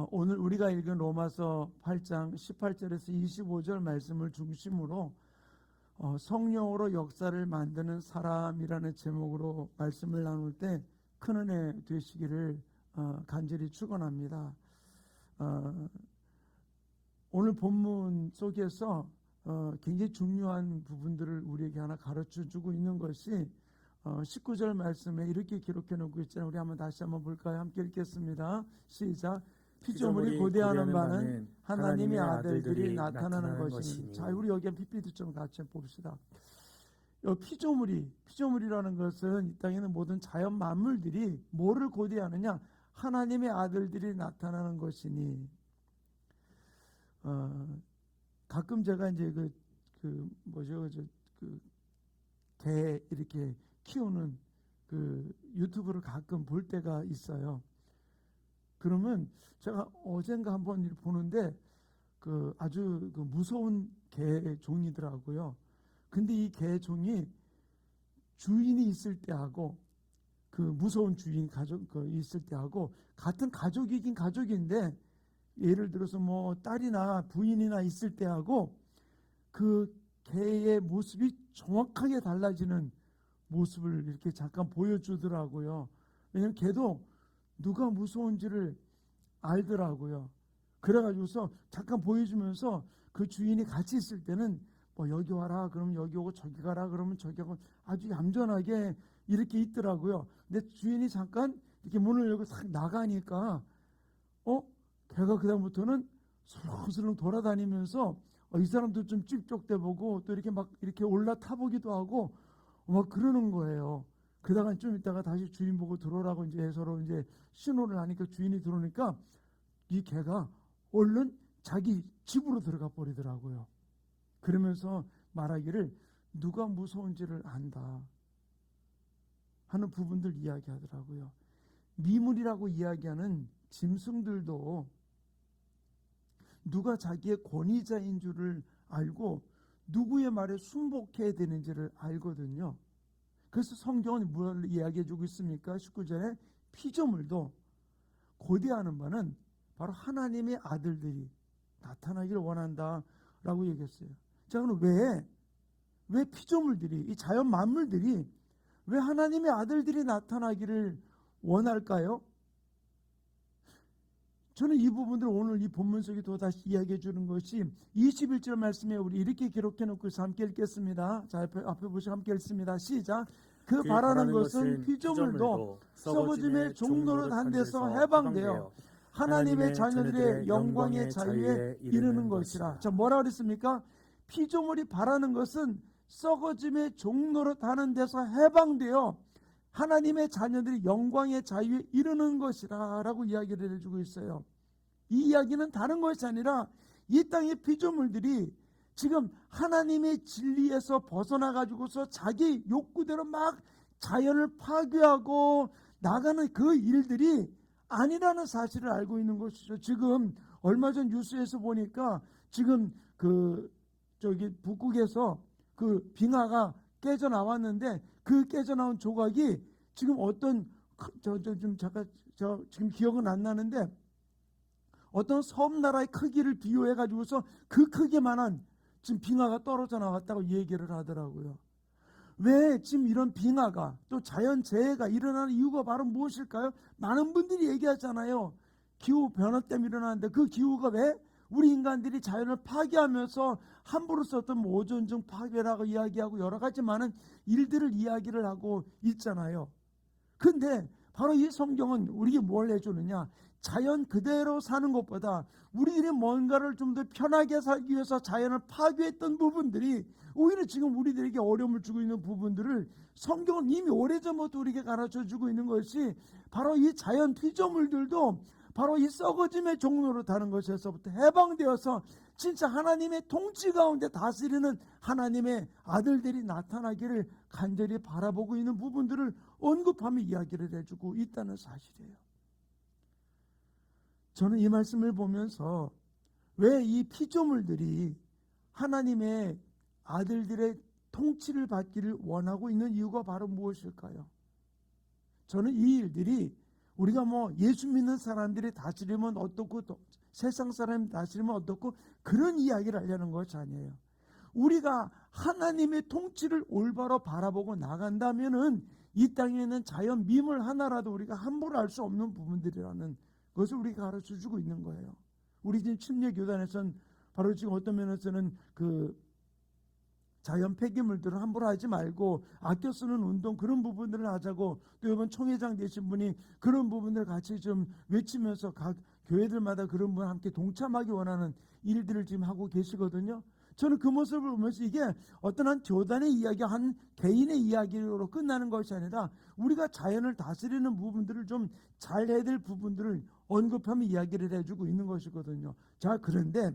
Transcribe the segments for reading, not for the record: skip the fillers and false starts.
오늘 우리가 읽은 로마서 8장 18절에서 25절 말씀을 중심으로 성령으로 역사를 만드는 사람이라는 제목으로 말씀을 나눌 때 큰 은혜 되시기를 간절히 축원합니다. 오늘 본문 속에서 굉장히 중요한 부분들을 우리에게 하나 가르쳐주고 있는 것이 19절 말씀에 이렇게 기록해 놓고 있잖아요. 우리 다시 한번 볼까요? 함께 읽겠습니다. 시작. 피조물이 고대하는 바는 하나님의 아들들이 나타나는 것이니. 자, 우리 여기 PPT 좀 같이 봅시다. 피조물이라는 것은 이 땅에는 모든 자연 만물들이 뭐를 고대하느냐? 하나님의 아들들이 나타나는 것이니. 가끔 제가 이제 개 이렇게 키우는 유튜브를 가끔 볼 때가 있어요. 그러면 제가 어젠가 한번 보는데 아주 무서운 개 종이더라고요. 근데 이 개 종이 주인이 있을 때하고 무서운 주인 가족 있을 때하고 같은 가족이긴 가족인데, 예를 들어서 뭐 딸이나 부인이나 있을 때하고 그 개의 모습이 정확하게 달라지는 모습을 이렇게 잠깐 보여주더라고요. 왜냐하면 개도 누가 무서운지를 알더라고요. 그래가지고서 잠깐 보여주면서 그 주인이 같이 있을 때는 뭐 여기 와라 그러면 여기 오고, 저기 가라 그러면 저기 가고, 아주 얌전하게 이렇게 있더라고요. 근데 주인이 잠깐 이렇게 문을 열고 싹 나가니까 걔가 그다음부터는 슬렁슬렁 돌아다니면서 이 사람도 좀 찝쩍대 보고 또 이렇게 막 이렇게 올라타 보기도 하고 막 그러는 거예요. 그러다가 좀 있다가 다시 주인 보고 들어오라고 이제 서로 이제 신호를 하니까 주인이 들어오니까 이 개가 얼른 자기 집으로 들어가 버리더라고요. 그러면서 말하기를 누가 무서운지를 안다 하는 부분들 이야기하더라고요. 미물이라고 이야기하는 짐승들도 누가 자기의 권위자인 줄을 알고 누구의 말에 순복해야 되는지를 알거든요. 그래서 성경은 뭘 이야기해 주고 있습니까? 19절에 피조물도 고대하는 바는 바로 하나님의 아들들이 나타나기를 원한다라고 얘기했어요. 자, 그럼 왜 피조물들이, 이 자연 만물들이 왜 하나님의 아들들이 나타나기를 원할까요? 저는 이 부분들을 오늘 이 본문 속에 또다시 이야기해 주는 것이 21절 말씀에 우리 이렇게 기록해 놓고 함께 읽겠습니다. 자, 앞에 보시고 함께 읽습니다. 시작. 그 바라는 것은 피조물도 썩어짐의 종로로 단 데서 해방되어 하나님의 자녀들의 영광의 자유에 이르는 것이라. 자, 뭐라 그랬습니까? 피조물이 바라는 것은 썩어짐의 종로로 다는 데서 해방되어 하나님의 자녀들이 영광의 자유에 이르는 것이라 라고 이야기를 해주고 있어요. 이 이야기는 다른 것이 아니라 이 땅의 피조물들이 지금 하나님의 진리에서 벗어나가지고서 자기 욕구대로 막 자연을 파괴하고 나가는 그 일들이 아니라는 사실을 알고 있는 것이죠. 지금 얼마 전 뉴스에서 보니까 지금 북극에서 빙하가 깨져 나왔는데 그 깨져 나온 조각이 지금 어떤 지금 기억은 안 나는데 어떤 섬나라의 크기를 비교해 가지고서 그 크기만한 지금 빙하가 떨어져 나왔다고 얘기를 하더라고요. 왜 지금 이런 빙하가 또 자연재해가 일어나는 이유가 바로 무엇일까요? 많은 분들이 얘기하잖아요. 기후 변화 때문에 일어나는데 그 기후가 왜? 우리 인간들이 자연을 파괴하면서 함부로 썼던 오존층 파괴라고 이야기하고 여러 가지 많은 일들을 이야기를 하고 있잖아요. 근데 바로 이 성경은 우리에게 뭘 해주느냐? 자연 그대로 사는 것보다 우리들이 뭔가를 좀 더 편하게 살기 위해서 자연을 파괴했던 부분들이 오히려 지금 우리들에게 어려움을 주고 있는 부분들을 성경은 이미 오래전부터 우리에게 가르쳐주고 있는 것이 바로 이 자연 피조물들도 바로 이 썩어짐의 종로로 다는 것에서부터 해방되어서 진짜 하나님의 통치 가운데 다스리는 하나님의 아들들이 나타나기를 간절히 바라보고 있는 부분들을 언급하며 이야기를 해주고 있다는 사실이에요. 저는 이 말씀을 보면서 왜 이 피조물들이 하나님의 아들들의 통치를 받기를 원하고 있는 이유가 바로 무엇일까요? 저는 이 일들이 우리가 뭐 예수 믿는 사람들이 다스리면 어떻고 또 세상 사람이 다스리면 어떻고 그런 이야기를 하려는 것이 아니에요. 우리가 하나님의 통치를 올바로 바라보고 나간다면은 이 땅에 있는 자연 미물 하나라도 우리가 함부로 할 수 없는 부분들이라는 것을 우리가 가르쳐 주고 있는 거예요. 우리 지금 침례교단에서는 바로 지금 어떤 면에서는 그 자연 폐기물들을 함부로 하지 말고 아껴 쓰는 운동 그런 부분들을 하자고, 또 이번 총회장 되신 분이 그런 부분들을 같이 좀 외치면서 각 교회들마다 그런 분 함께 동참하기 원하는 일들을 지금 하고 계시거든요. 저는 그 모습을 보면서 이게 어떤 한 교단의 이야기, 한 개인의 이야기로 끝나는 것이 아니라 우리가 자연을 다스리는 부분들을 좀 잘해야 될 부분들을 언급하며 이야기를 해주고 있는 것이거든요. 자, 그런데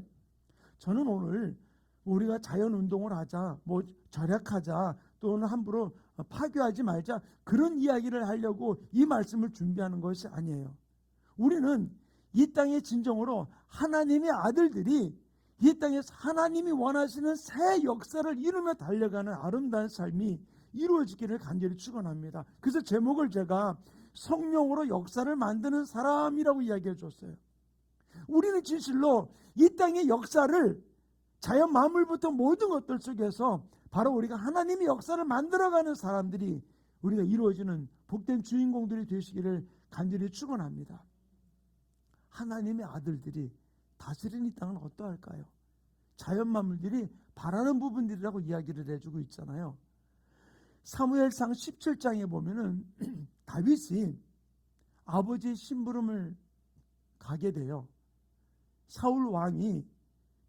저는 오늘 우리가 자연 운동을 하자, 뭐 절약하자, 또는 함부로 파괴하지 말자, 그런 이야기를 하려고 이 말씀을 준비하는 것이 아니에요. 우리는 이 땅의 진정으로 하나님의 아들들이 이 땅에서 하나님이 원하시는 새 역사를 이루며 달려가는 아름다운 삶이 이루어지기를 간절히 축원합니다. 그래서 제목을 제가 성령으로 역사를 만드는 사람이라고 이야기해 줬어요. 우리는 진실로 이 땅의 역사를 자연 만물부터 모든 것들 속에서 바로 우리가 하나님의 역사를 만들어가는 사람들이 우리가 이루어지는 복된 주인공들이 되시기를 간절히 축원합니다. 하나님의 아들들이 다스리는 이 땅은 어떠할까요? 자연 만물들이 바라는 부분들이라고 이야기를 해주고 있잖아요. 사무엘상 17장에 보면은 다윗이 아버지의 심부름을 가게 돼요. 사울 왕이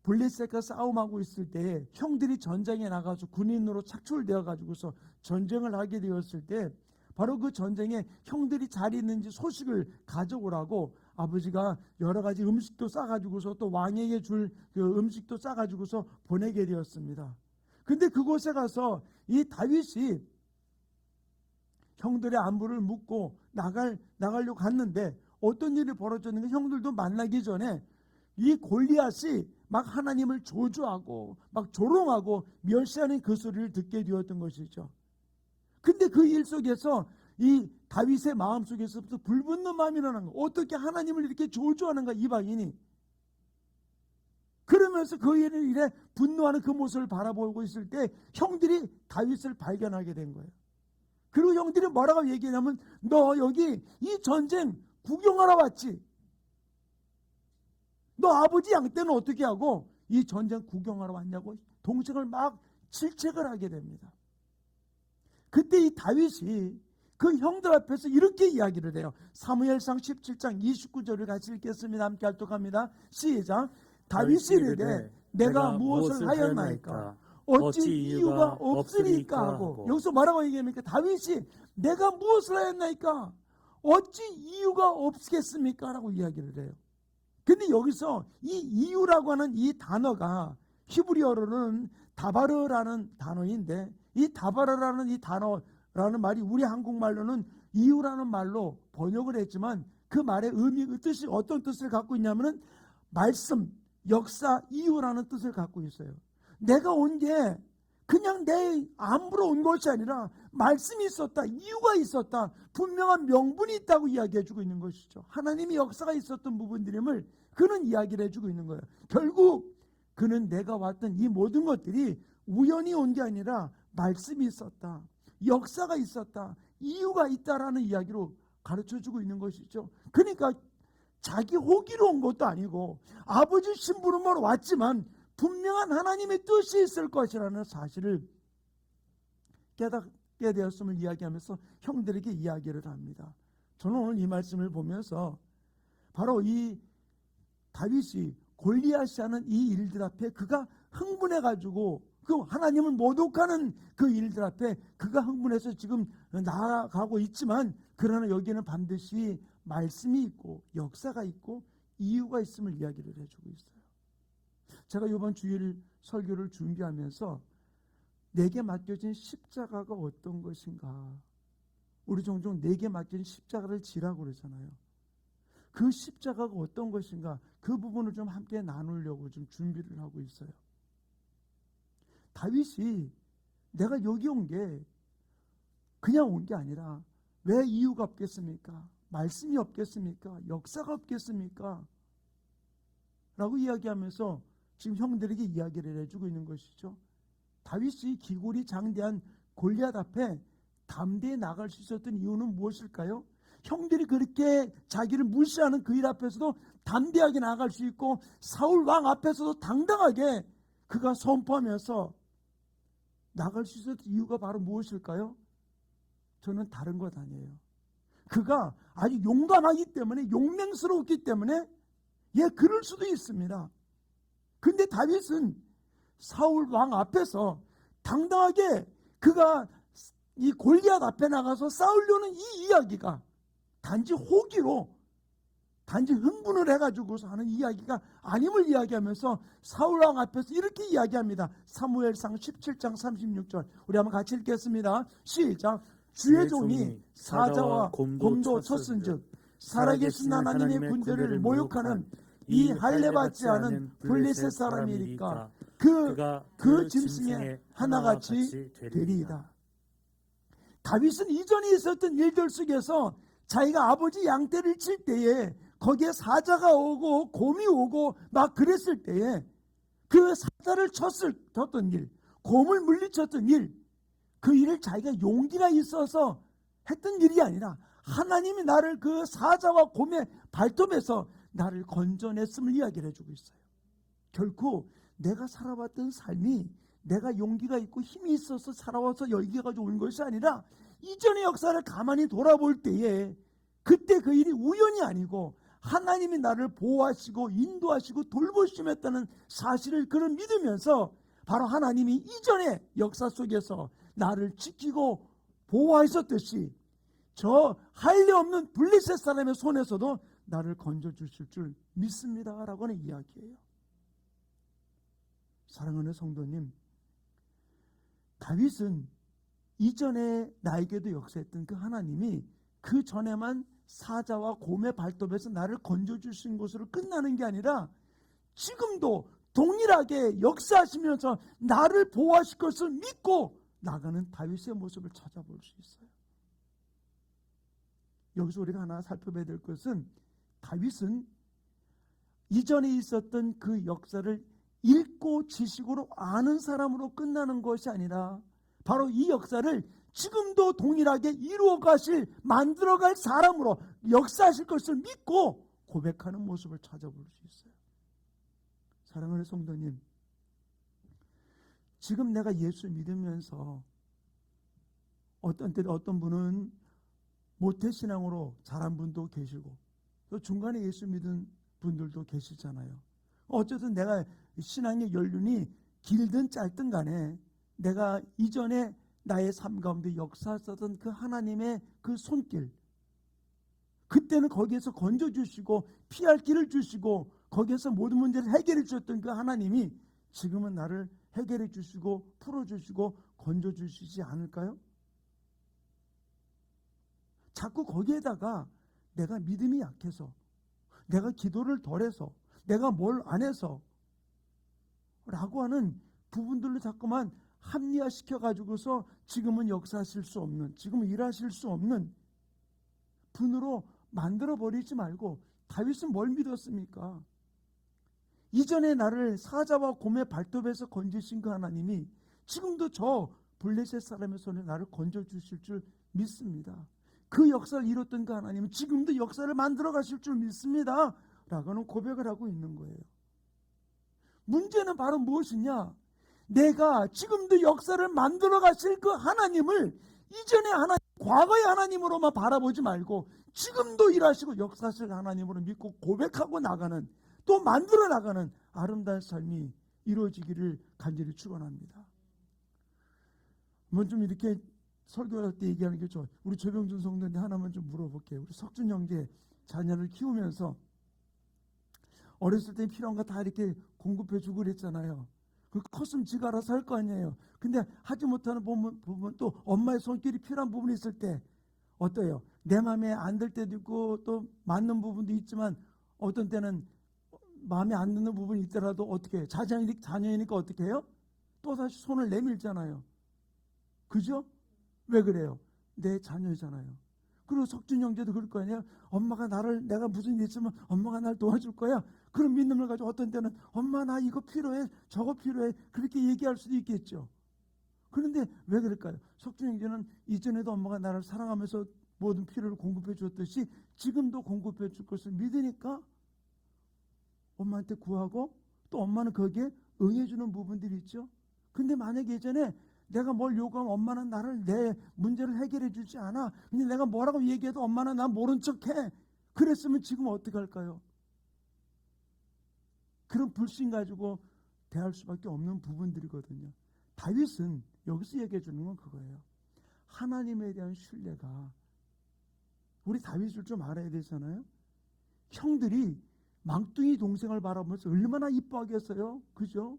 블레셋과 싸움하고 있을 때 형들이 전장에 나가서 군인으로 착출되어 가지고서 전쟁을 하게 되었을 때 바로 그 전쟁에 형들이 잘 있는지 소식을 가져오라고 아버지가 여러 가지 음식도 싸가지고서 또 왕에게 줄 그 음식도 싸가지고서 보내게 되었습니다. 근데 그곳에 가서 이 다윗이 형들의 안부를 묻고 나가려고 갔는데 어떤 일이 벌어졌는가, 형들도 만나기 전에 이 골리앗이 막 하나님을 저주하고 막 조롱하고 멸시하는 그 소리를 듣게 되었던 것이죠. 근데 그 일 속에서 이 다윗의 마음 속에서부터 불붙는 마음이 일어난 거. 어떻게 하나님을 이렇게 저주하는가 이방인이. 그러면서 그 일에 분노하는 그 모습을 바라보고 있을 때 형들이 다윗을 발견하게 된 거예요. 그리고 형들이 뭐라고 얘기하냐면, 너 여기 이 전쟁 구경하러 왔지? 너 아버지 양 때는 어떻게 하고 이 전쟁 구경하러 왔냐고 동생을 막 질책을 하게 됩니다. 그때 이 다윗이 그 형들 앞에서 이렇게 이야기를 해요. 사무엘상 17장 29절을 같이 읽겠습니다. 함께 할독합니다. 시작. 다윗이 이르되 내가 무엇을 하였나이까? 어찌 이유가 없으리까 하고. 여기서 뭐라고 얘기합니까? 다윗이 내가 무엇을 하였나이까? 어찌 이유가 없겠습니까? 라고 이야기를 해요. 근데 여기서 이 이유라고 하는 이 단어가 히브리어로는 다바르라는 단어인데, 이 다바르라는 이 단어라는 말이 우리 한국말로는 이유라는 말로 번역을 했지만 그 말의 의미, 뜻이 어떤 뜻을 갖고 있냐면은 말씀, 역사, 이유라는 뜻을 갖고 있어요. 내가 온 게 그냥 내 안부로 온 것이 아니라 말씀이 있었다, 이유가 있었다, 분명한 명분이 있다고 이야기해주고 있는 것이죠. 하나님의 역사가 있었던 부분들임을 그는 이야기를 해주고 있는 거예요. 결국 그는 내가 왔던 이 모든 것들이 우연히 온 게 아니라 말씀이 있었다, 역사가 있었다, 이유가 있다라는 이야기로 가르쳐주고 있는 것이죠. 그러니까 자기 호기로 온 것도 아니고 아버지 심부름으로 왔지만 분명한 하나님의 뜻이 있을 것이라는 사실을 깨닫게 되었음을 이야기하면서 형들에게 이야기를 합니다. 저는 오늘 이 말씀을 보면서 바로 이 다윗이 골리앗이 하는 이 일들 앞에 그가 흥분해가지고 그 하나님을 모독하는 그 일들 앞에 그가 흥분해서 지금 나아가고 있지만, 그러나 여기에는 반드시 말씀이 있고 역사가 있고 이유가 있음을 이야기를 해주고 있어요. 제가 이번 주일 설교를 준비하면서 내게 맡겨진 십자가가 어떤 것인가, 우리 종종 내게 맡긴 십자가를 지라고 그러잖아요. 그 십자가가 어떤 것인가, 그 부분을 좀 함께 나누려고 좀 준비를 하고 있어요. 다윗이 내가 여기 온 게 그냥 온 게 아니라 왜 이유가 없겠습니까? 말씀이 없겠습니까? 역사가 없겠습니까? 라고 이야기하면서 지금 형들에게 이야기를 해주고 있는 것이죠. 다윗이 기골이 장대한 골리앗 앞에 담대히 나갈 수 있었던 이유는 무엇일까요? 형들이 그렇게 자기를 무시하는 그 일 앞에서도 담대하게 나갈 수 있고 사울 왕 앞에서도 당당하게 그가 선포하면서 나갈 수 있었던 이유가 바로 무엇일까요? 저는 다른 것 아니에요. 그가 아주 용감하기 때문에, 용맹스러웠기 때문에 그럴 수도 있습니다. 근데 다윗은 사울 왕 앞에서 당당하게 그가 이 골리앗 앞에 나가서 싸우려는 이 이야기가 단지 호기로, 단지 흥분을 해가지고서 하는 이야기가 아님을 이야기하면서 사울 왕 앞에서 이렇게 이야기합니다. 사무엘상 17장 36절 우리 한번 같이 읽겠습니다. 시작. 주의 종이 사자와 곰도 쳤은즉 살아계신 하나님의 군대를 모욕하는 이 할례받지 않은 블레셋 사람이니까 그 짐승의 하나같이 되리이다. 다윗은 이전에 있었던 일들 속에서 자기가 아버지 양떼를 칠 때에 거기에 사자가 오고 곰이 오고 막 그랬을 때에 그 사자를 쳤던 일, 곰을 물리쳤던 일, 그 일을 자기가 용기가 있어서 했던 일이 아니라 하나님이 나를 그 사자와 곰의 발톱에서 나를 건져냈음을 이야기를 해주고 있어요. 결코 내가 살아왔던 삶이 내가 용기가 있고 힘이 있어서 살아와서 여기까지 온 것이 아니라 이전의 역사를 가만히 돌아볼 때에 그때 그 일이 우연이 아니고 하나님이 나를 보호하시고 인도하시고 돌보심했다는 사실을 그를 믿으면서 바로 하나님이 이전의 역사 속에서 나를 지키고 보호하셨듯이 저 할례 없는 블레셋 사람의 손에서도 나를 건져주실 줄 믿습니다 라고 하는 이야기예요. 사랑하는 성도님, 다윗은 이전에 나에게도 역사했던 그 하나님이 그 전에만 사자와 곰의 발톱에서 나를 건져주신 것으로 끝나는 게 아니라 지금도 동일하게 역사하시면서 나를 보호하실 것을 믿고 나가는 다윗의 모습을 찾아볼 수 있어요. 여기서 우리가 하나 살펴봐야 될 것은 다윗은 이전에 있었던 그 역사를 읽고 지식으로 아는 사람으로 끝나는 것이 아니라 바로 이 역사를 지금도 동일하게 이루어 가실, 만들어 갈 사람으로 역사하실 것을 믿고 고백하는 모습을 찾아볼 수 있어요. 사랑하는 성도님, 지금 내가 예수 믿으면서 어떤 때 어떤 분은 모태신앙으로 자란 분도 계시고 또 중간에 예수 믿은 분들도 계시잖아요. 어쨌든 내가 신앙의 연륜이 길든 짧든 간에 내가 이전에 나의 삶 가운데 역사하셨던 그 하나님의 그 손길, 그때는 거기에서 건져주시고 피할 길을 주시고 거기에서 모든 문제를 해결해 주셨던 그 하나님이 지금은 나를 해결해 주시고 풀어주시고 건져주시지 않을까요? 자꾸 거기에다가 내가 믿음이 약해서, 내가 기도를 덜해서, 내가 뭘 안 해서 라고 하는 부분들로 자꾸만 합리화시켜 가지고서 지금은 역사하실 수 없는, 지금은 일하실 수 없는 분으로 만들어 버리지 말고, 다윗은 뭘 믿었습니까? 이전에 나를 사자와 곰의 발톱에서 건지신 그 하나님이 지금도 저 블레셋 사람의 손에 나를 건져주실 줄 믿습니다. 그 역사를 이뤘던 그 하나님은 지금도 역사를 만들어 가실 줄 믿습니다 라고는 고백을 하고 있는 거예요. 문제는 바로 무엇이냐? 내가 지금도 역사를 만들어 가실 그 하나님을 이전의 하나님, 과거의 하나님으로만 바라보지 말고 지금도 일하시고 역사하실 하나님으로 믿고 고백하고 나가는, 또 만들어 나가는 아름다운 삶이 이루어지기를 간절히 축원합니다. 좀 이렇게 설교할 때 얘기하는 게 좋아요. 우리 조병준 성도님 하나만 좀 물어볼게요. 우리 석준 형제 자녀를 키우면서 어렸을 때 필요한 거 다 이렇게 공급해 주고 그랬잖아요. 그 컸으면 지가 알아서 할 거 아니에요. 근데 하지 못하는 부분, 또 엄마의 손길이 필요한 부분이 있을 때 어때요? 내 마음에 안 들 때도 있고 또 맞는 부분도 있지만 어떤 때는 마음에 안 드는 부분이 있더라도 어떻게 해요? 자녀이니까 어떻게 해요? 또 다시 손을 내밀잖아요. 그죠? 왜 그래요? 내 자녀잖아요. 그리고 석준 형제도 그럴 거 아니에요. 엄마가 내가 무슨 일 있으면 엄마가 날 도와줄 거야. 그런 믿음을 가지고 어떤 때는 엄마 나 이거 필요해, 저거 필요해, 그렇게 얘기할 수도 있겠죠. 그런데 왜 그럴까요? 석준 형제는 이전에도 엄마가 나를 사랑하면서 모든 필요를 공급해 줬듯이 지금도 공급해 줄 것을 믿으니까 엄마한테 구하고, 또 엄마는 거기에 응해주는 부분들이 있죠. 근데 만약에 예전에 내가 뭘 요구하면 엄마는 내 문제를 해결해 주지 않아, 근데 내가 뭐라고 얘기해도 엄마는 나 모른 척해, 그랬으면 지금 어떻게 할까요? 그런 불신 가지고 대할 수밖에 없는 부분들이거든요. 다윗은 여기서 얘기해 주는 건 그거예요. 하나님에 대한 신뢰가, 우리 다윗을 좀 알아야 되잖아요. 형들이 망둥이 동생을 바라보면서 얼마나 이뻐하겠어요. 그죠?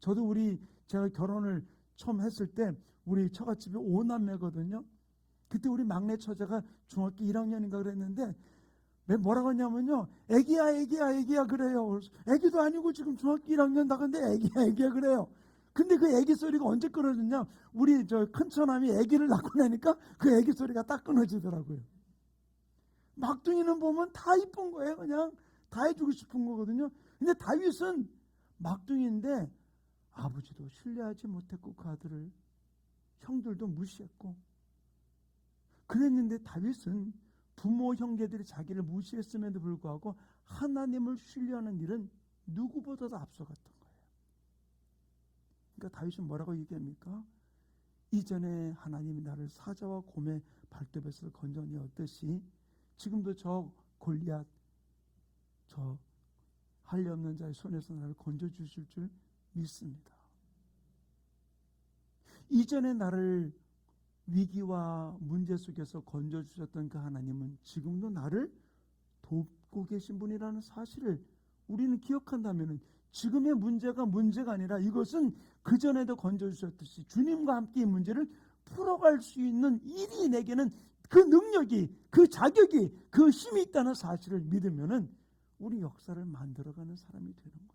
저도 제가 결혼을 처음 했을 때 우리 처갓집이 5남매거든요. 그때 우리 막내 처자가 중학교 1학년인가 그랬는데 뭐라고 했냐면요, 애기야 그래요. 애기도 아니고 지금 중학교 1학년 나간데 애기야 그래요. 근데 그 애기 소리가 언제 끊어졌냐, 우리 저 큰 처남이 애기를 낳고 나니까 그 애기 소리가 딱 끊어지더라고요. 막둥이는 보면 다 이쁜 거예요. 그냥 다 해주고 싶은 거거든요. 근데 다윗은 막둥이인데 아버지도 신뢰하지 못했고 그 아들을, 형들도 무시했고 그랬는데, 다윗은 부모 형제들이 자기를 무시했음에도 불구하고 하나님을 신뢰하는 일은 누구보다도 앞서갔던 거예요. 그러니까 다윗은 뭐라고 얘기합니까? 이전에 하나님이 나를 사자와 곰의 발톱에서 건져내었듯이 지금도 저 골리앗, 저 할례 없는 자의 손에서 나를 건져주실 줄 믿습니다. 이전에 나를 위기와 문제 속에서 건져주셨던 그 하나님은 지금도 나를 돕고 계신 분이라는 사실을 우리는 기억한다면, 지금의 문제가 아니라 이것은 그전에도 건져주셨듯이 주님과 함께 이 문제를 풀어갈 수 있는 일이, 내게는 그 능력이, 그 자격이, 그 힘이 있다는 사실을 믿으면 우리 역사를 만들어가는 사람이 되는 거예요.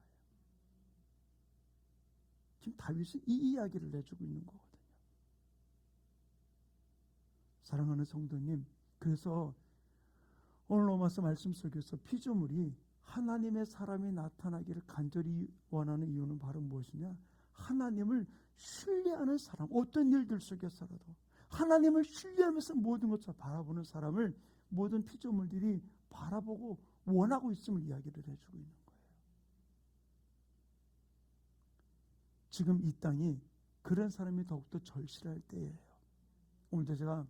지금 다윗은 이 이야기를 내주고 있는 거거든요. 사랑하는 성도님, 그래서 오늘 로마서 말씀 속에서 피조물이 하나님의 사람이 나타나기를 간절히 원하는 이유는 바로 무엇이냐? 하나님을 신뢰하는 사람, 어떤 일들 속에서라도 하나님을 신뢰하면서 모든 것을 바라보는 사람을 모든 피조물들이 바라보고 원하고 있음을 이야기를 해주고 있는 거예요. 지금 이 땅이 그런 사람이 더욱더 절실할 때예요. 오늘도 제가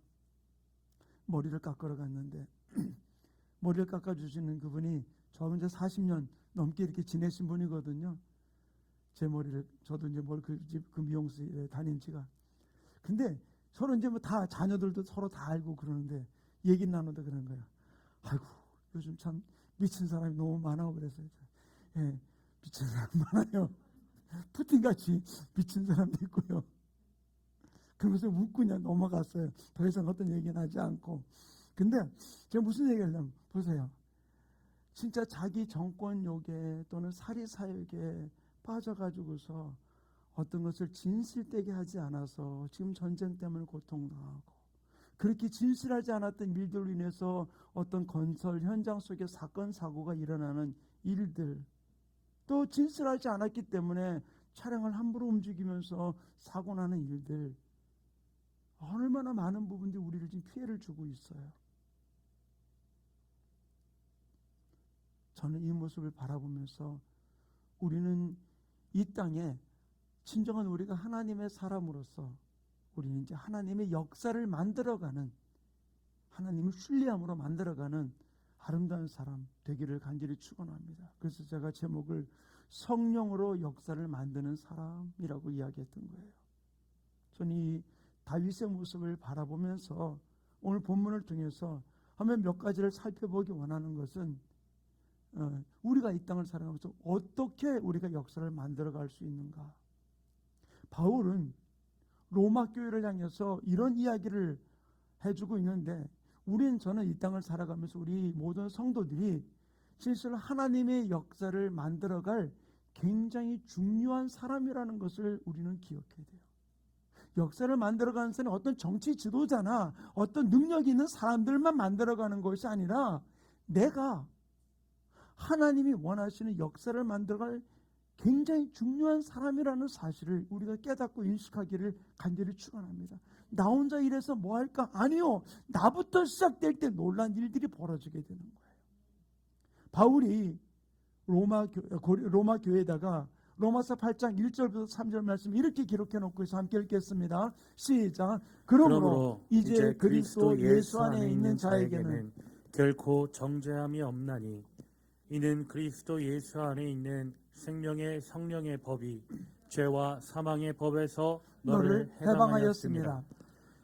머리를 깎으러 갔는데 머리를 깎아주시는 그분이 저 이제 40년 넘게 이렇게 지내신 분이거든요. 제 머리를, 저도 이제 그 미용실에 다닌 지가. 근데 서로 이제 뭐 다 자녀들도 서로 다 알고 그러는데 얘기 나누다 그런 거야. 아이고 요즘 참 미친 사람이 너무 많아 그래서, 예, 미친 사람 많아요. 푸틴같이 미친 사람도 있고요. 그러면서 웃고 그냥 넘어갔어요. 더 이상 어떤 얘기는 하지 않고. 근데 제가 무슨 얘기를 하냐면, 보세요. 진짜 자기 정권욕에 또는 사리사욕에 빠져가지고서 어떤 것을 진실되게 하지 않아서 지금 전쟁 때문에 고통당하고, 그렇게 진실하지 않았던 일들로 인해서 어떤 건설 현장 속에 사건 사고가 일어나는 일들, 또 진실하지 않았기 때문에 차량을 함부로 움직이면서 사고 나는 일들, 얼마나 많은 부분들이 우리를 지금 피해를 주고 있어요. 저는 이 모습을 바라보면서 우리는 이 땅에 진정한 우리가 하나님의 사람으로서 우리는 이제 하나님의 역사를 만들어가는, 하나님을 신뢰함으로 만들어가는 아름다운 사람 되기를 간절히 축원합니다. 그래서 제가 제목을 성령으로 역사를 만드는 사람이라고 이야기했던 거예요. 저는 이 다윗의 모습을 바라보면서 오늘 본문을 통해서 하면 몇 가지를 살펴보기 원하는 것은, 우리가 이 땅을 살아가면서 어떻게 우리가 역사를 만들어갈 수 있는가. 바울은 로마 교회를 향해서 이런 이야기를 해주고 있는데, 저는 이 땅을 살아가면서 우리 모든 성도들이 실제로 하나님의 역사를 만들어갈 굉장히 중요한 사람이라는 것을 우리는 기억해야 돼요. 역사를 만들어가는 것은 어떤 정치 지도자나 어떤 능력이 있는 사람들만 만들어가는 것이 아니라 내가 하나님이 원하시는 역사를 만들어갈 굉장히 중요한 사람이라는 사실을 우리가 깨닫고 인식하기를 간절히 축원합니다. 나 혼자 이래서 뭐 할까? 아니요. 나부터 시작될 때 놀란 일들이 벌어지게 되는 거예요. 바울이 로마 교회에다가 로마서 8장 1절부터 3절 말씀 이렇게 기록해 놓고 있어. 함께 읽겠습니다. 시작. 그러므로 이제 그리스도 예수 안에 있는 자에게는 결코 정죄함이 없나니 이는 그리스도 예수 안에 있는 생명의 성령의 법이 죄와 사망의 법에서 너를 해방하였습니다.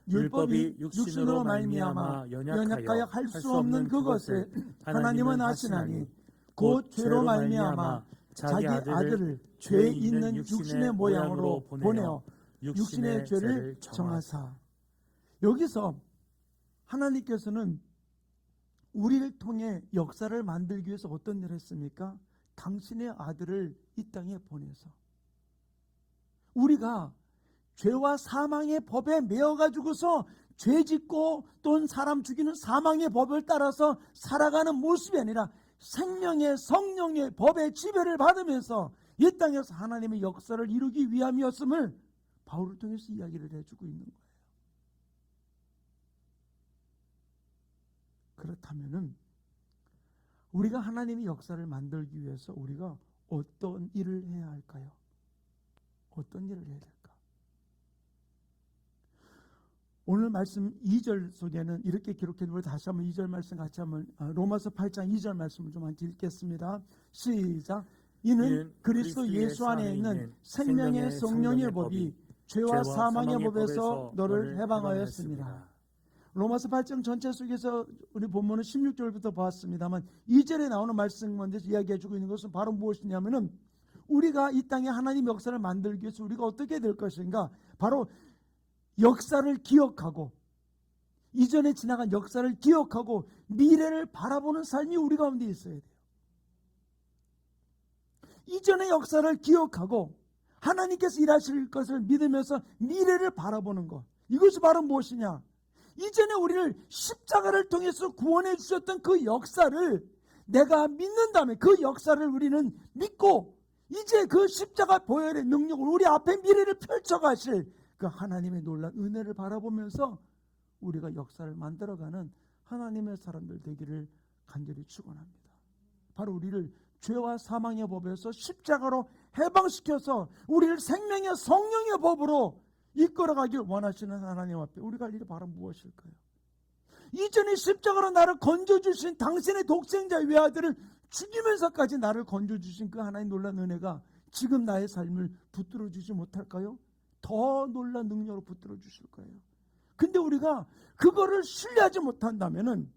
율법이 육신으로 말미암아 연약하여 할 수 없는 그것을 하나님은 아시나니 곧 죄로 말미암아 자기 아들을 죄 있는 육신의 모양으로 보내어 육신의 죄를 정하사. 여기서 하나님께서는 우리를 통해 역사를 만들기 위해서 어떤 일을 했습니까? 당신의 아들을 이 땅에 보내서 우리가 죄와 사망의 법에 매여가지고서 죄 짓고 또는 사람 죽이는 사망의 법을 따라서 살아가는 모습이 아니라 생명의 성령의 법의 지배를 받으면서 이 땅에서 하나님의 역사를 이루기 위함이었음을 바울을 통해서 이야기를 해주고 있는 거예요. 그렇다면은 우리가 하나님의 역사를 만들기 위해서 우리가 어떤 일을 해야 할까요? 어떤 일을 해야 될까? 오늘 말씀 2절 속에는 이렇게 기록해두고 다시 한번 2절 말씀 같이 한번 로마서 8장 2절 말씀을 좀 한번 읽겠습니다. 시작. 이는 그리스도 예수 안에 있는 생명의 성령의 법이 죄와 사망의 법에서 너를 해방하였습니다. 로마서 8장 전체 속에서 우리 본문은 16절부터 보았습니다만 2절에 나오는 말씀 먼저 이야기해주고 있는 것은 바로 무엇이냐면은 우리가 이 땅에 하나님 역사를 만들기 위해서 우리가 어떻게 될 것인가? 바로 역사를 기억하고 이전에 지나간 역사를 기억하고 미래를 바라보는 삶이 우리 가운데 있어야 돼요. 이전의 역사를 기억하고 하나님께서 일하실 것을 믿으면서 미래를 바라보는 것. 이것이 바로 무엇이냐? 이전에 우리를 십자가를 통해서 구원해 주셨던 그 역사를 내가 믿는다면 그 역사를 우리는 믿고 이제 그 십자가 보혈의 능력을 우리 앞에 미래를 펼쳐가실 그 하나님의 놀라운 은혜를 바라보면서 우리가 역사를 만들어가는 하나님의 사람들 되기를 간절히 축원합니다. 바로 우리를 죄와 사망의 법에서 십자가로 해방시켜서 우리를 생명의 성령의 법으로 이끌어가길 원하시는 하나님 앞에 우리가 할 일이 바로 무엇일까요? 이전에 십자가로 나를 건져주신 당신의 독생자 외아들을 죽이면서까지 나를 건져주신 그 하나님 놀라운 은혜가 지금 나의 삶을 붙들어주지 못할까요? 더 놀라운 능력으로 붙들어 주실 거예요. 근데 우리가 그거를 신뢰하지 못한다면은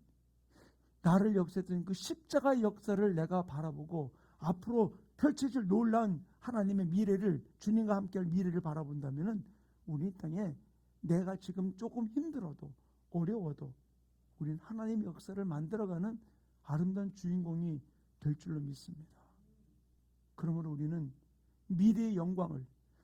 나를 역사했던 그 십자가의 역사를 내가 바라보고 앞으로 펼쳐질 놀라운 하나님의 미래를 주님과 함께할 미래를 바라본다면은 우리 땅에 내가 지금 조금 힘들어도 어려워도 우리는 하나님의 역사를 만들어가는 아름다운 주인공이 될 줄로 믿습니다. 그러므로 우리는 미래의 영광을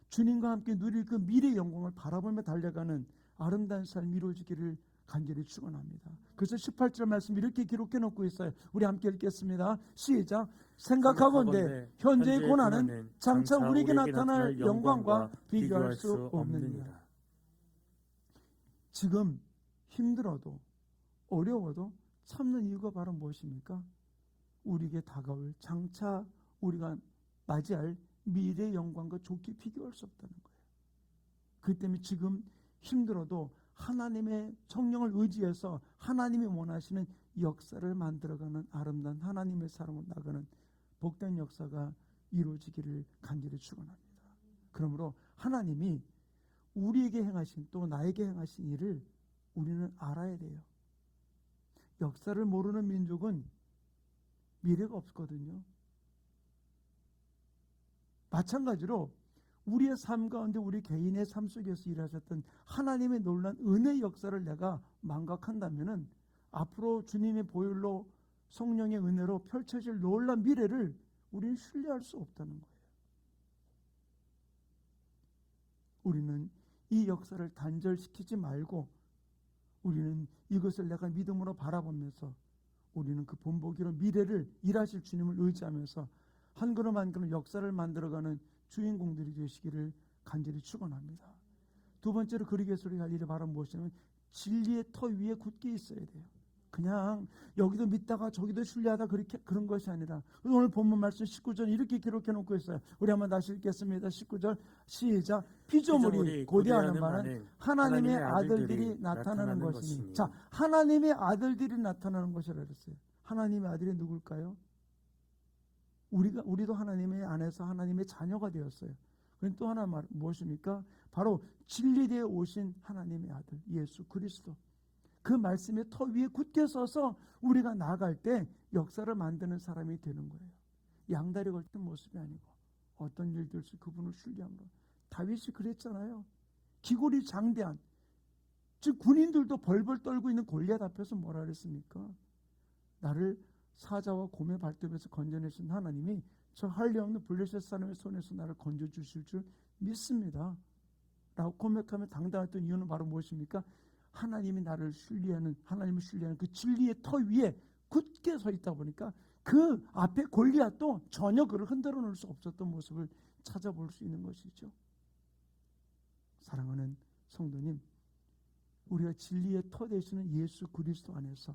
주님과 함께 누릴 그 미래의 영광을 바라보며 달려가는 아름다운 삶이 이루어지기를 간절히 축원합니다. 그래서 18절 말씀 이렇게 기록해 놓고 있어요. 우리 함께 읽겠습니다. 시작. 생각하건대 현재의 고난은 장차 우리에게 나타날 영광과 비교할 수 없느니라. 지금 힘들어도 어려워도 참는 이유가 바로 무엇입니까? 우리에게 다가올 장차 우리가 맞이할 미래의 영광과 좋게 비교할 수 없다는 거예요. 그 때문에 지금 힘들어도 하나님의 성령을 의지해서 하나님이 원하시는 역사를 만들어가는 아름다운 하나님의 사람으로 나가는 복된 역사가 이루어지기를 간절히 축원합니다. 그러므로 하나님이 우리에게 행하신 또 나에게 행하신 일을 우리는 알아야 돼요. 역사를 모르는 민족은 미래가 없거든요. 마찬가지로 우리의 삶 가운데 우리 개인의 삶 속에서 일하셨던 하나님의 놀라운 은혜의 역사를 내가 망각한다면은 앞으로 주님의 보혈로 성령의 은혜로 펼쳐질 놀라운 미래를 우리는 신뢰할 수 없다는 거예요. 우리는 이 역사를 단절시키지 말고 우리는 이것을 내가 믿음으로 바라보면서 우리는 그 본보기로 미래를 일하실 주님을 의지하면서 한 걸음 한 걸음 역사를 만들어가는 주인공들이 되시기를 간절히 축원합니다. 두 번째로 그리스도의 할 일이 바로 무엇이냐면 진리의 터 위에 굳게 있어야 돼요. 그냥 여기도 믿다가 저기도 신뢰하다 그런 것이 아니라 오늘 본문 말씀 19절 이렇게 기록해 놓고 있어요. 우리 한번 다시 읽겠습니다. 19절 시작. 피조물이 고대하는 바는 하나님의 아들들이 나타나는 것이니. 자, 하나님의 아들들이 나타나는 것이라 그랬어요. 하나님의 아들이 누굴까요? 우리도 하나님의 안에서 하나님의 자녀가 되었어요. 그럼 또 하나 무엇입니까? 바로 진리되어 오신 하나님의 아들 예수 그리스도. 그 말씀의 터 위에 굳게 서서 우리가 나아갈 때 역사를 만드는 사람이 되는 거예요. 양다리 걸친 모습이 아니고 어떤 일들씩 그분을 신뢰한 거. 다윗이 그랬잖아요. 기골이 장대한, 즉 군인들도 벌벌 떨고 있는 골리앗 앞에서 뭐라 그랬습니까? 나를 사자와 곰의 발톱에서 건져내신 하나님이 저 한리 없는 블레셋 사람의 손에서 나를 건져주실 줄 믿습니다 라고 고백하며 당당했던 이유는 바로 무엇입니까? 하나님이 나를 신뢰하는, 하나님을 신뢰하는 그 진리의 터 위에 굳게 서 있다 보니까 그 앞에 골리앗도 전혀 그를 흔들어 놓을 수 없었던 모습을 찾아볼 수 있는 것이죠. 사랑하는 성도님, 우리가 진리의 터 되시는 예수 그리스도 안에서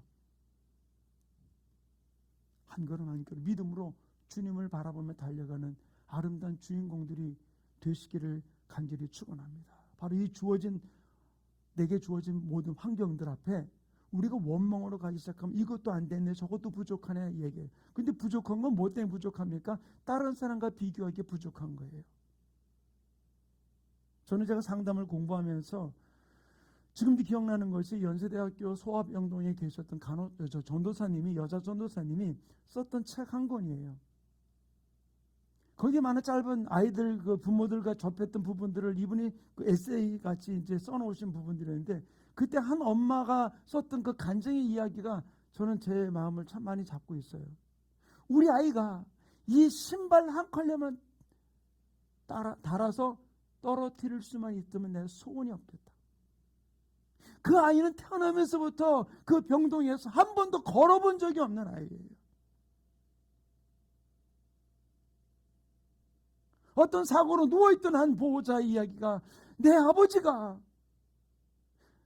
한 걸음 한 걸음 믿음으로 주님을 바라보며 달려가는 아름다운 주인공들이 되시기를 간절히 축원합니다. 바로 이 내게 주어진 모든 환경들 앞에 우리가 원망으로 가기 시작하면 이것도 안 됐네, 저것도 부족하네 얘기해요. 근데 부족한 건 뭐 때문에 부족합니까? 다른 사람과 비교하기에 부족한 거예요. 저는 제가 상담을 공부하면서 지금도 기억나는 것이 연세대학교 소아병동에 계셨던 전도사님이, 여자 전도사님이 썼던 책 한 권이에요. 거기에 많은 짧은 아이들 그 부모들과 접했던 부분들을 이분이 그 에세이 같이 이제 써놓으신 부분들이었는데, 그때 한 엄마가 썼던 그 간증의 이야기가 저는 제 마음을 참 많이 잡고 있어요. 우리 아이가 이 신발 한 컬레만 달아서 떨어뜨릴 수만 있다면 내 소원이 없겠다. 그 아이는 태어나면서부터 그 병동에서 한 번도 걸어본 적이 없는 아이예요. 어떤 사고로 누워있던 한 보호자의 이야기가, 내 아버지가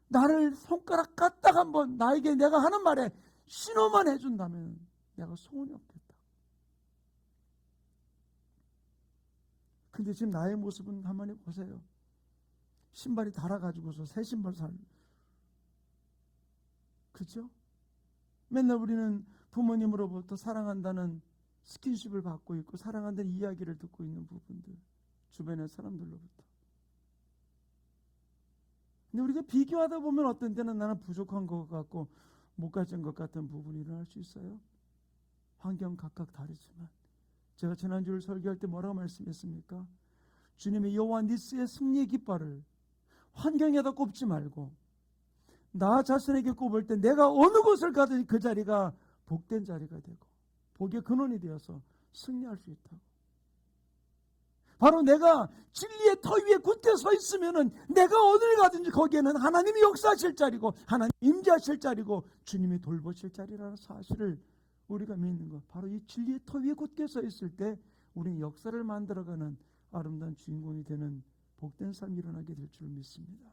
나를 손가락 까딱 한번 나에게 내가 하는 말에 신호만 해준다면 내가 소원이 없겠다. 근데 지금 나의 모습은 한번 보세요. 신발이 닳아가지고서 새 신발 그죠? 맨날 우리는 부모님으로부터 사랑한다는 스킨십을 받고 있고 사랑한다는 이야기를 듣고 있는 부분들, 주변의 사람들로부터. 근데 우리가 비교하다 보면 어떤 때는 나는 부족한 것 같고 못 가진 것 같은 부분이 일어날 수 있어요. 환경 각각 다르지만 제가 지난주를 설교할 때 뭐라고 말씀했습니까? 주님의 여호와 니스의 승리의 깃발을 환경에다 꼽지 말고 나 자신에게 꼽을 때 내가 어느 곳을 가든 그 자리가 복된 자리가 되고 복의 근원이 되어서 승리할 수 있다고. 바로 내가 진리의 터 위에 굳게 서 있으면은 내가 어딜 가든지 거기에는 하나님이 역사하실 자리고 하나님 임재하실 자리고 주님이 돌보실 자리라는 사실을 우리가 믿는 것. 바로 이 진리의 터 위에 굳게 서 있을 때 우리는 역사를 만들어가는 아름다운 주인공이 되는 복된 삶이 일어나게 될 줄 믿습니다.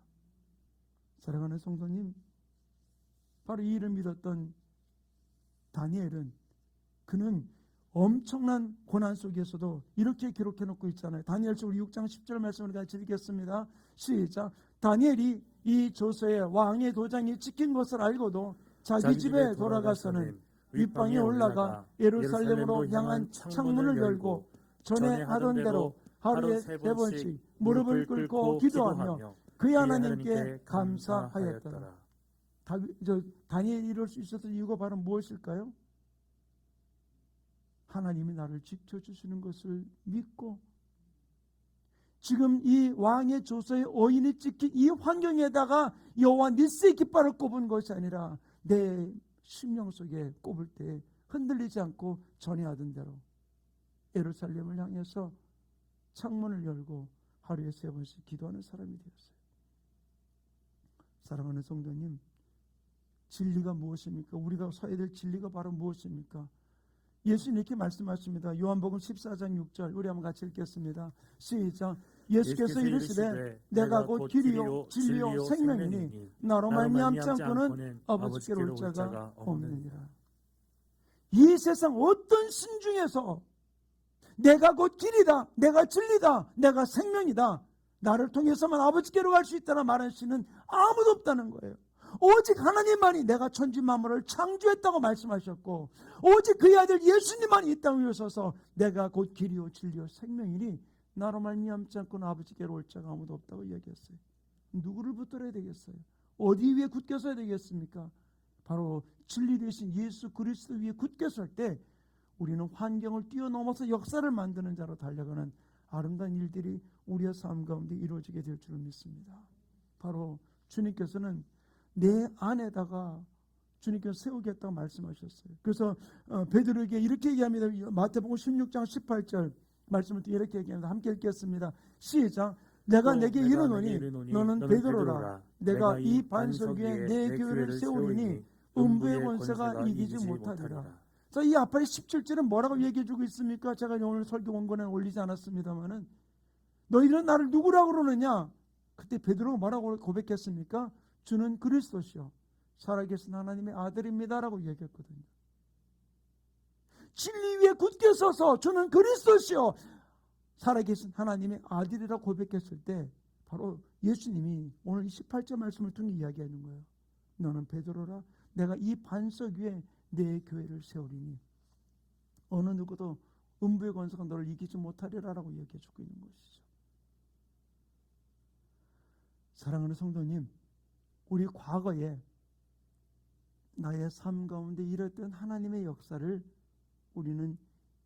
사랑하는 성도님, 바로 이 일을 믿었던 다니엘은, 그는 엄청난 고난 속에서도 이렇게 기록해 놓고 있잖아요. 다니엘서 우리 6장 10절 말씀을 같이 읽겠습니다. 시작. 다니엘이 이 조서에 왕의 도장이 찍힌 것을 알고도 자기 집에 돌아가서는 윗방에 올라가 예루살렘으로 향한 창문을 열고 전에 하던 대로 하루에 3번씩 무릎을 꿇고 기도하며 그의 하나님께 감사하였더라. 다니엘이 이럴 수 있었던 이유가 바로 무엇일까요? 하나님이 나를 지켜주시는 것을 믿고, 지금 이 왕의 조서에 어인이 찍힌 이 환경에다가 여호와 니스의 깃발을 꼽은 것이 아니라 내 심령 속에 꼽을 때 흔들리지 않고 전에 하던 대로 예루살렘을 향해서 창문을 열고 하루에 3번씩 기도하는 사람이 되었어요. 사랑하는 성도님, 진리가 무엇입니까? 우리가 서야 될 진리가 바로 무엇입니까? 예수님 이렇게 말씀하십니다. 요한복음 14장 6절 우리 한번 같이 읽겠습니다. 시작. 예수께서 이르시되 내가 곧 길이요 진리요 생명이니 나로 말미암지 않고는 아버지께로 올 자가 없느니라. 이 세상 어떤 신 중에서 내가 곧 길이다, 내가 진리다, 내가 생명이다, 나를 통해서만 아버지께로 갈 수 있다는 말하는 신은 아무도 없다는 거예요. 오직 하나님만이 내가 천지 만물을 창조했다고 말씀하셨고, 오직 그의 아들 예수님만이 이 땅 위에 오셔서 내가 곧 길이요 진리요 생명이니 나로 말미암지 않고는 아버지께로 올 자가 아무도 없다고 이야기했어요. 누구를 붙들어야 되겠어요? 어디 위에 굳게 서야 되겠습니까? 바로 진리 되신 예수 그리스도 위에 굳게 설 때 우리는 환경을 뛰어넘어서 역사를 만드는 자로 달려가는 아름다운 일들이 우리의 삶 가운데 이루어지게 될 줄 믿습니다. 바로 주님께서는 내 안에다가 주님께서 세우겠다고 말씀하셨어요. 그래서 베드로에게 이렇게 얘기합니다. 마태복음 16장 18절 말씀을 이렇게 얘기합니다. 함께 읽겠습니다. 시작. 내가 내게 이르노니 너는 베드로라. 내가 이 반석 위에 내 교회를 세우리니 음부의 권세가 이기지 못하리라. 자, 이 앞에 17절은 뭐라고 얘기해주고 있습니까? 제가 오늘 설교 원고는 올리지 않았습니다만은 너희는 나를 누구라고 그러느냐? 그때 베드로가 뭐라고 고백했습니까? 주는 그리스도시요 살아계신 하나님의 아들입니다라고 얘기했거든요. 진리 위에 굳게 서서 주는 그리스도시요 살아계신 하나님의 아들이라고 고백했을 때 바로 예수님이 오늘 18절 말씀을 통해 이야기하는 거예요. 너는 베드로라. 내가 이 반석 위에 내 교회를 세우리니 어느 누구도 음부의 권세가 너를 이기지 못하리라라고 얘기해 주고 있는 것이죠. 사랑하는 성도님, 우리 과거에 나의 삶 가운데 일었던 하나님의 역사를 우리는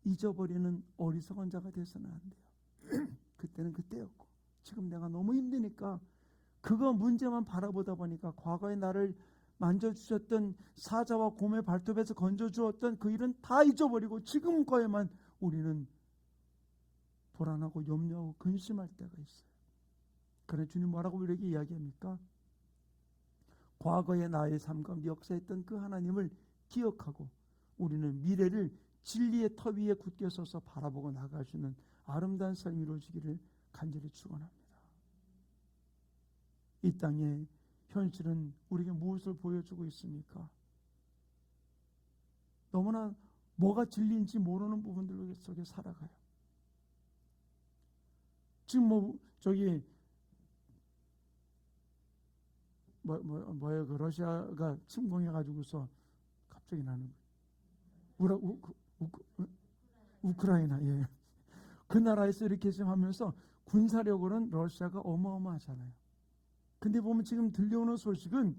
잊어버리는 어리석은 자가 되어서는 안 돼요. 그때는 그때였고 지금 내가 너무 힘드니까 그거 문제만 바라보다 보니까 과거에 나를 만져주셨던 사자와 곰의 발톱에서 건져주었던 그 일은 다 잊어버리고 지금 거에만 우리는 불안하고 염려하고 근심할 때가 있어요. 그래 주님 뭐라고 이렇게 이야기합니까? 과거의 나의 삶 가운데 역사했던 그 하나님을 기억하고 우리는 미래를 진리의 터 위에 굳게 서서 바라보고 나갈 수 있는 아름다운 삶이 이루어지기를 간절히 축원합니다. 이 땅의 현실은 우리에게 무엇을 보여주고 있습니까? 너무나 뭐가 진리인지 모르는 부분들 속에 살아가요. 지금 뭐예요? 그 러시아가 침공해가지고서 갑자기 나는 우크라이나, 예. 그 나라에서 이렇게 지금 하면서 군사력으로는 러시아가 어마어마하잖아요. 근데 보면 지금 들려오는 소식은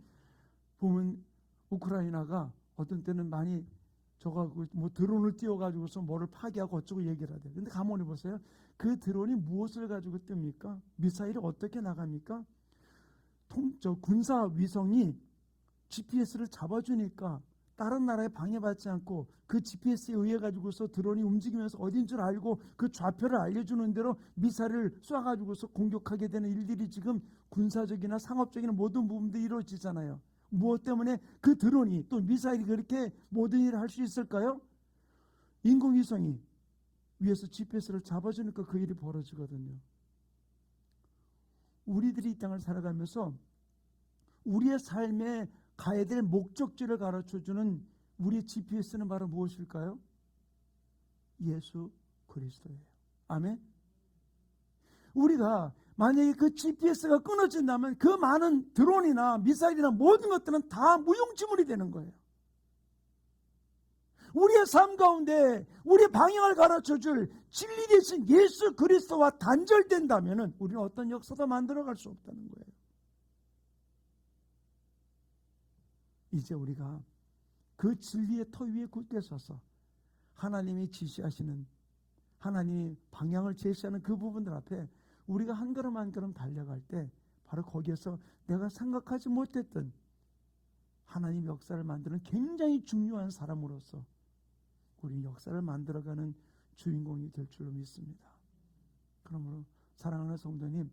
보면 우크라이나가 어떤 때는 많이 뭐 드론을 띄워가지고서 뭐를 파괴하고 어쩌고 얘기를 하대요. 근데 가만히 보세요. 그 드론이 무엇을 가지고 뜹니까? 미사일이 어떻게 나갑니까? 군사 위성이 GPS를 잡아주니까 다른 나라에 방해받지 않고 그 GPS에 의해 가지고서 드론이 움직이면서 어딘 줄 알고 그 좌표를 알려주는 대로 미사일을 쏴가지고서 공격하게 되는 일들이 지금 군사적이나 상업적인 모든 부분들이 이루어지잖아요. 무엇 때문에 그 드론이 또 미사일이 그렇게 모든 일을 할 수 있을까요? 인공위성이 위에서 GPS를 잡아주니까 그 일이 벌어지거든요. 우리들이 이 땅을 살아가면서 우리의 삶에 가야 될 목적지를 가르쳐주는 우리의 GPS는 바로 무엇일까요? 예수 그리스도예요. 아멘. 우리가 만약에 그 GPS가 끊어진다면 그 많은 드론이나 미사일이나 모든 것들은 다 무용지물이 되는 거예요. 우리의 삶 가운데 우리의 방향을 가르쳐줄 진리 되신 예수 그리스도와 단절된다면 우리는 어떤 역사도 만들어갈 수 없다는 거예요. 이제 우리가 그 진리의 터 위에 굳게 서서 하나님이 지시하시는, 하나님이 방향을 제시하는 그 부분들 앞에 우리가 한 걸음 한 걸음 달려갈 때 바로 거기에서 내가 생각하지 못했던 하나님 역사를 만드는 굉장히 중요한 사람으로서 우리 역사를 만들어가는 주인공이 될 줄로 믿습니다. 그러므로 사랑하는 성도님,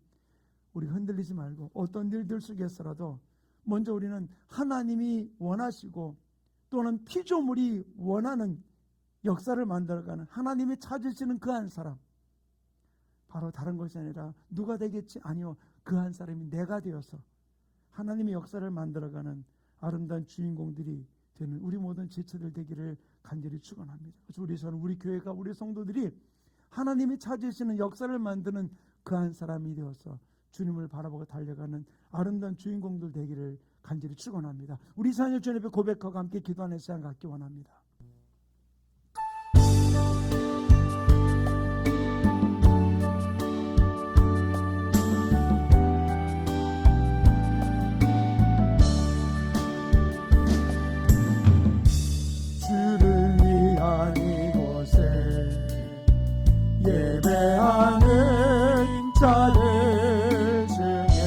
우리 흔들리지 말고 어떤 일들 속에서라도 먼저 우리는 하나님이 원하시고 또는 피조물이 원하는 역사를 만들어가는 하나님이 찾으시는 그 한 사람, 바로 다른 것이 아니라 누가 되겠지? 아니요, 그 한 사람이 내가 되어서 하나님의 역사를 만들어가는 아름다운 주인공들이 되는 우리 모든 지체들 되기를 간절히 축원합니다. 그래서 우리 교회가, 우리 성도들이 하나님이 찾으시는 역사를 만드는 그 한 사람이 되어서 주님을 바라보고 달려가는 아름다운 주인공들 되기를 간절히 축원합니다. 우리 자녀 주님 앞에 고백하고 함께 기도하는 시간 갖기 원합니다. 주를 위한 이곳에 예배하는 자들 중에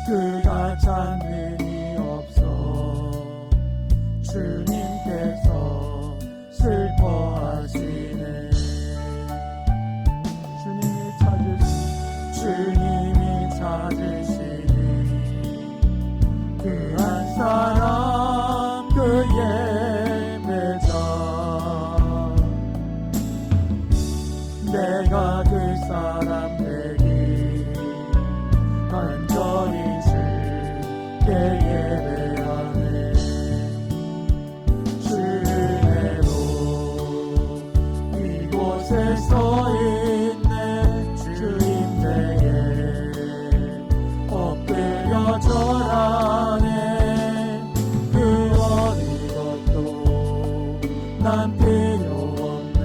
그가 찾는이 없어 주님께서 슬퍼하시네. 주님이 찾으시니 그 한 사람 그 예배자, 내가 그 사람 되기 간절히 주께 예배하네. 주의로 이곳에 서 있네. 주님 때에 엎드려 절하네. 그 어디 것도 난 필요 없네.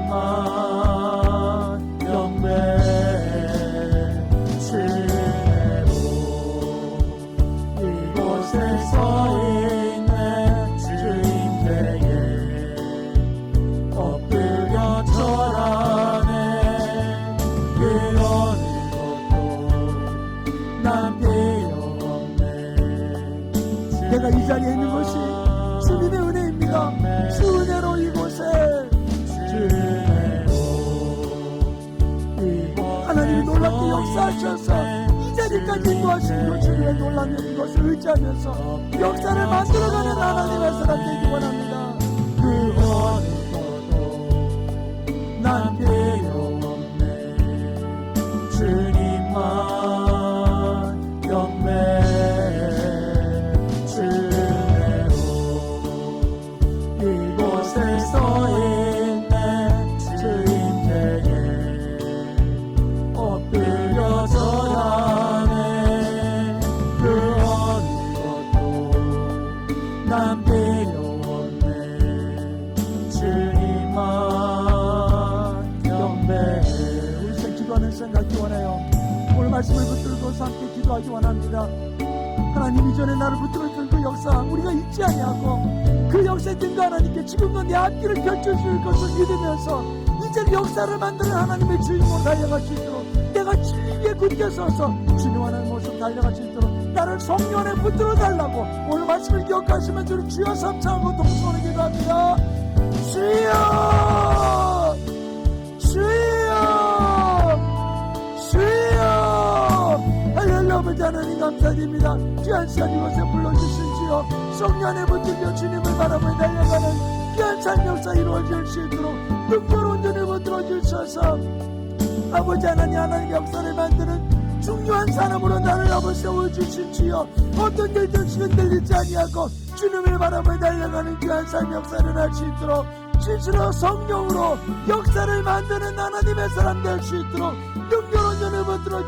주님만 영배. 주의로 이곳에 서 있네. 주님 때에 엎드려 절하네. 그 어느 것도 난 필요 없네. 내가 이 자리에 있는 것이 주님의 은혜입니다. 주 은혜로 이곳에 하나님이 놀랍게 역사하셔서 이 자리까지 인도하신 주님의 놀라운 것을 의지하면서 역사를 만들어가는 하나님의 사람 되기 원합니다. 그 어느 것도 난 필요 없네. 주님만 영매. 주의로 이곳에 서 있네. 주님 때에 엎드려 절하네. 그 어느 것도 난 필요 없네. 주님만 영배. 우리 생 기도하는 생각이 원해요. 오늘 말씀을 붙들고서 함께 기도하기 원합니다. 하나님 이전에 나를 붙들었던 그 역사 우리가 잊지 아니하고 그 역사에 든가 하나님께 지금도 내 앞길을 펼쳐줄 것을 믿으면서 이제 역사를 만드는 하나님의 주인공으로 달려갈 수 있도록 내가 진리에 굳게 서서 주님 하나님 모습 달려갈 수 있도록 나를 성령 안에 붙들어 달라고 오늘 말씀을 기억하시면서 우리 주여 삼창하고 동성으로 기도합니다. 주여 주여 주여. 할렐루야. 아버지 하나님 감사드립니다. 귀한 시간 이곳에 불러주신 주여 성령 안에 붙들려 주님을 바라보며 달려가는 귀한 삶 역사 이루어질 수 있도록 능력으로 눈을 붙들어 주셔서 아버지 하나님 역사를 만드는 중요한 사람으로 나를 아버지 세워주신 주여 어떤 일든지 흔들리지 아니하고 주님을 바라보며 달려가는 귀한 삶 역사를 할 수 있도록 진실로 성령으로 역사를 만드는 하나님의 사람 될 수 있도록 능력으로 눈을 붙들어 주시옵소서.